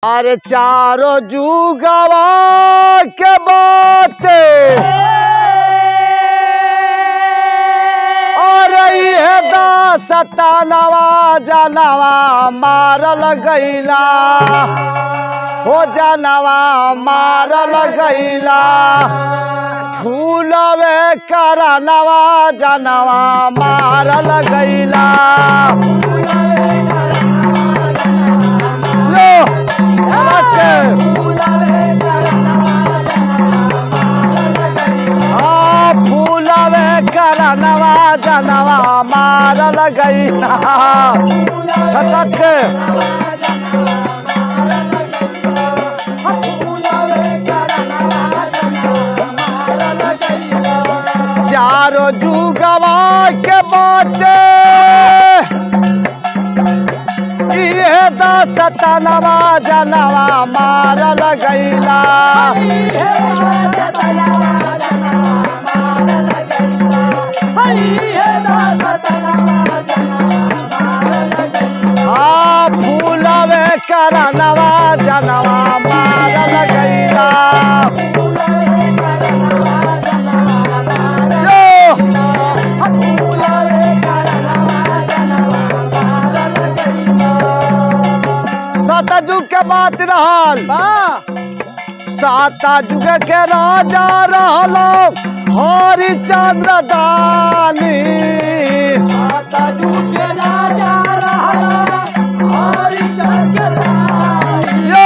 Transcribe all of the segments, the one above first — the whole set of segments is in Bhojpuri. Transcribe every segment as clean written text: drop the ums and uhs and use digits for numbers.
अरे चारों जुगवा के बाते अरे ये दासतानवा जानवा मारल गईला हो जानवा मारल गईला फूलवे करनवा जानवा मारल गईला फूलवे करनवा जनवा मारल गईला छटक चारों जुगवा के बाटे ये दासतानवा जनवा मारल गईला फूलवे करनवा जनवा मारल गईला सतयुग के बात रहल सतयुग के राजा रहल हरिचंद्र दानी सतयुग के राजा रहल हरिचंद्र दानी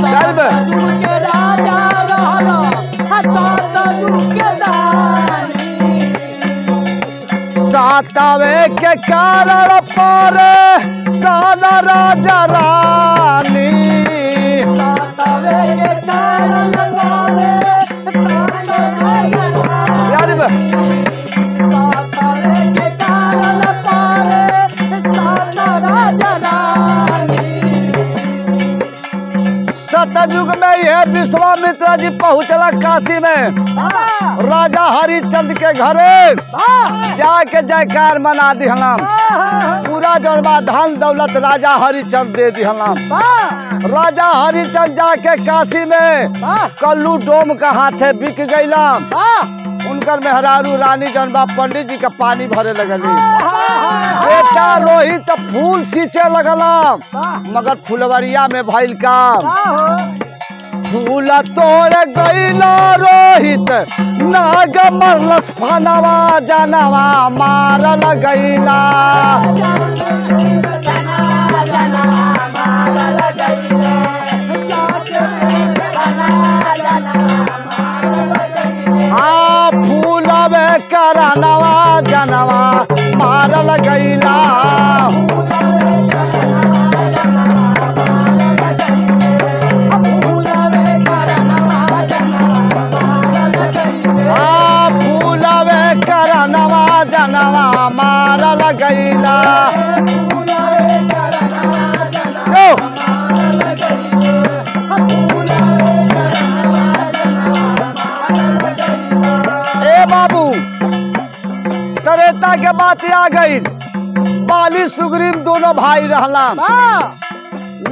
सतयुग के राजा रहल सतयुग के दानी सातवे के कारण पर सान राजा रानी सातवे के कारण यार सातवे के कारण सान राजा रानी। सतयुग में यह विश्वामित्र जी पहुंचला काशी में राजा हरिचंद के घरे जाके जयकार मना दिहलाम पूरा जनवा धन दौलत राजा हरिचंद दे दिहलाम राजा हरिचंद जाके काशी में कल्लू डोम का हाथे बिक गईला उनकर मेहरारू रानी जनवा पंडित जी का पानी भरे लगली बेटा रोहित फूल सींचे लगला मगर फुलवरिया में भइल काम फूल तोड़ गईला रोहित नाग मरलस फनवा जनवा मारल गईला फूलवे करनवा जनवा मारल गईला फूलवे करनवा जनवा मारल गईला ए बाबू त्रेता के बात आ गई बाली सुग्रीव दोनों भाई रहला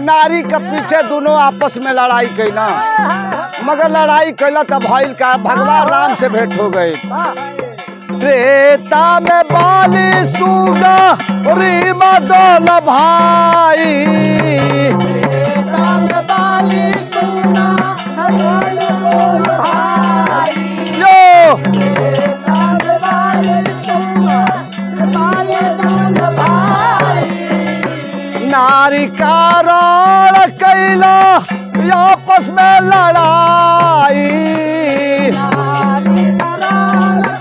नारी के पीछे दोनों आपस में लड़ाई कैला मगर लड़ाई कैला तब भइल का भगवान राम से भेंट हो गई त्रेता में बाली सुग्रीव दोनों भाई त्रेता में बाली नारी कारण कैला आपस में लड़ाई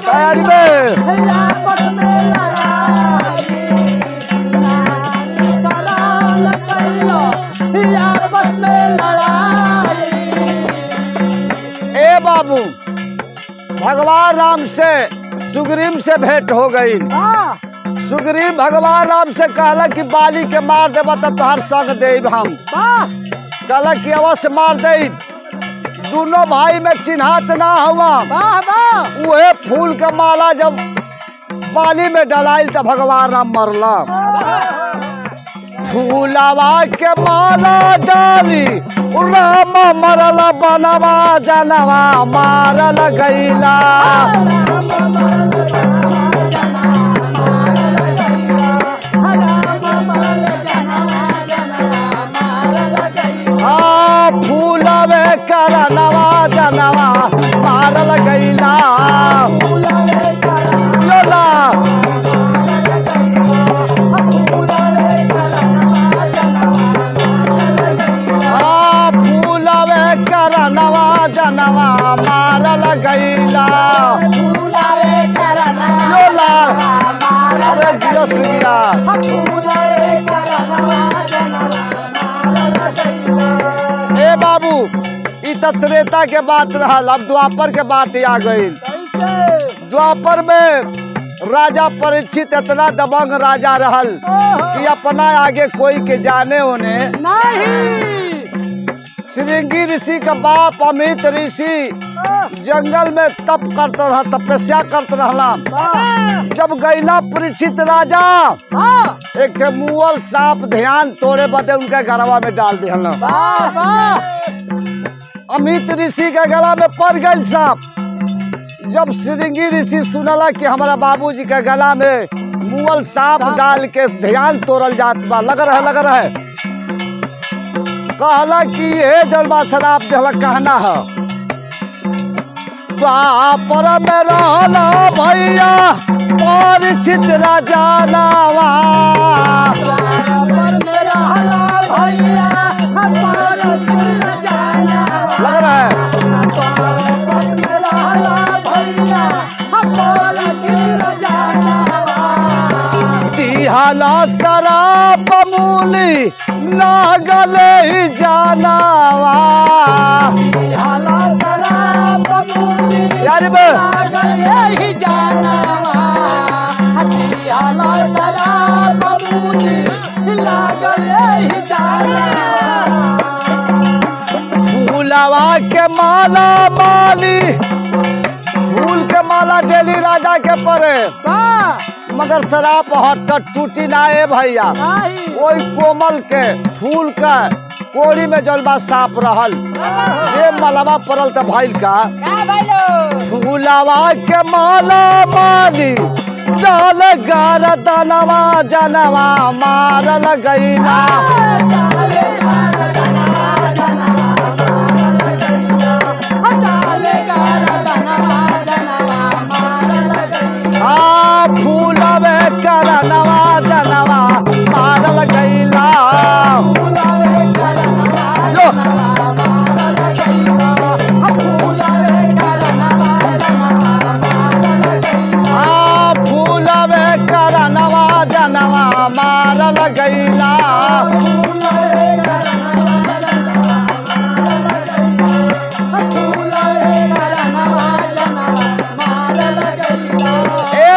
तैयारी ए बाबू भगवान राम से सुग्रीव से भेंट हो गई सुग्रीव भगवान राम से कहला कि बाली के मार देबा तो तोहर संग देब हम कहला कि अवश्य मार दे दोनों भाई में चिन्हात ना हुआ वह फूल का माला जब बाली में डलाइल तो भगवान राम मरला फूलवा के माला डाली राम मरल बनवा जनवा मारल गैला फूलवे करनवा जनवा मारल गैला लोला फूलवे करनवा जनवा मारल गैला लोला अरे जियो सुनिया ए बाबू ई त त्रेता के बात रहल। अब द्वापर के बात आ गई। द्वापर में राजा परीक्षित इतना दबंग राजा रहल कि अपना आगे कोई के जाने होने नहीं। श्रृंगी ऋषि का बाप अमित ऋषि जंगल में तप करते रहा, तपस्या करते रहला। जब गैला परीक्षित राजा एक मुअल सांप ध्यान तोड़े बदे उनके गलवा में डाल दिया। अमित ऋषि के गला में पड़ गई सांप। जब श्रृंगी ऋषि सुनला कि हमारा बाबूजी के गला में मुअल सांप डाल के ध्यान तोड़ल जात बा, लग रहे कहला कि ये जलवा शराब देहला कहना है। द्वापर में रहला भैया परीक्षित राजा नावा लग रहा है। तिहाला शराब मूली लागले ही जानावा यार फूलवा के माला माली फूल के माला डेली राजा के परे मगर शराब हट टूटी ना है भैया। कोई कोमल के फूल का कोड़ी में जलवा साफ रहल ये मलवा पड़ल तो भाई का फूलवा के माला माली डाल गार दनवा जनवा मारल गैला फूलवे करनवा जनवा मारल गैला फूलवे करनवा जनवा मारल गैला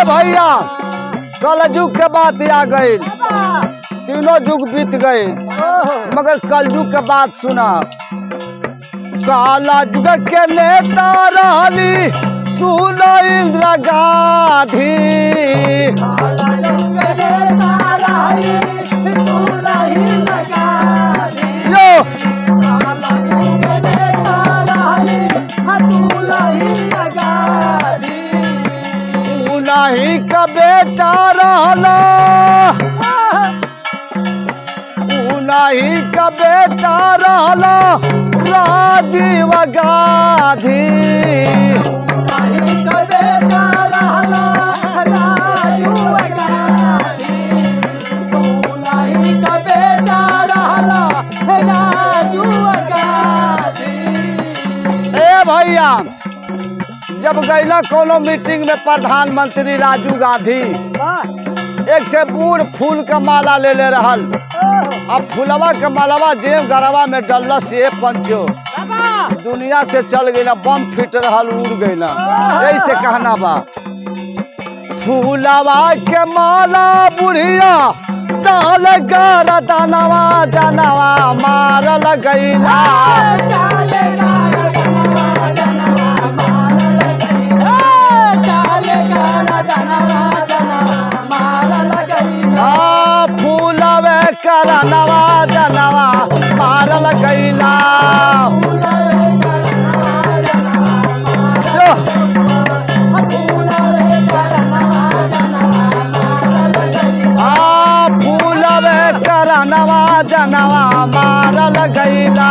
भैया कलयुग के बात आ गई। तीनों युग बीत गए मगर कलयुग के बात सुना। काला युग के नेता रहली सुनो इंदिरा गांधी नहीं का बेटा रहला नहीं का बेटा रहला राजीव गांधी ए भैया जब गैला कोनो मीटिंग में प्रधानमंत्री राजीव गांधी एक ठे बूढ़ फूल का माला ले रहल। अब फूलवा के मालावा जेब गरवा में डलला से पंचो दुनिया से चल गईला, बम फिट रहल उड़ गईला। ऐसे कहना बा फूलवा के माला बुढ़िया डाल गर दनवा जनवा मारल गईला फूलवे करनवा गईला जो फूलवे करनवा जनवा मारल गईला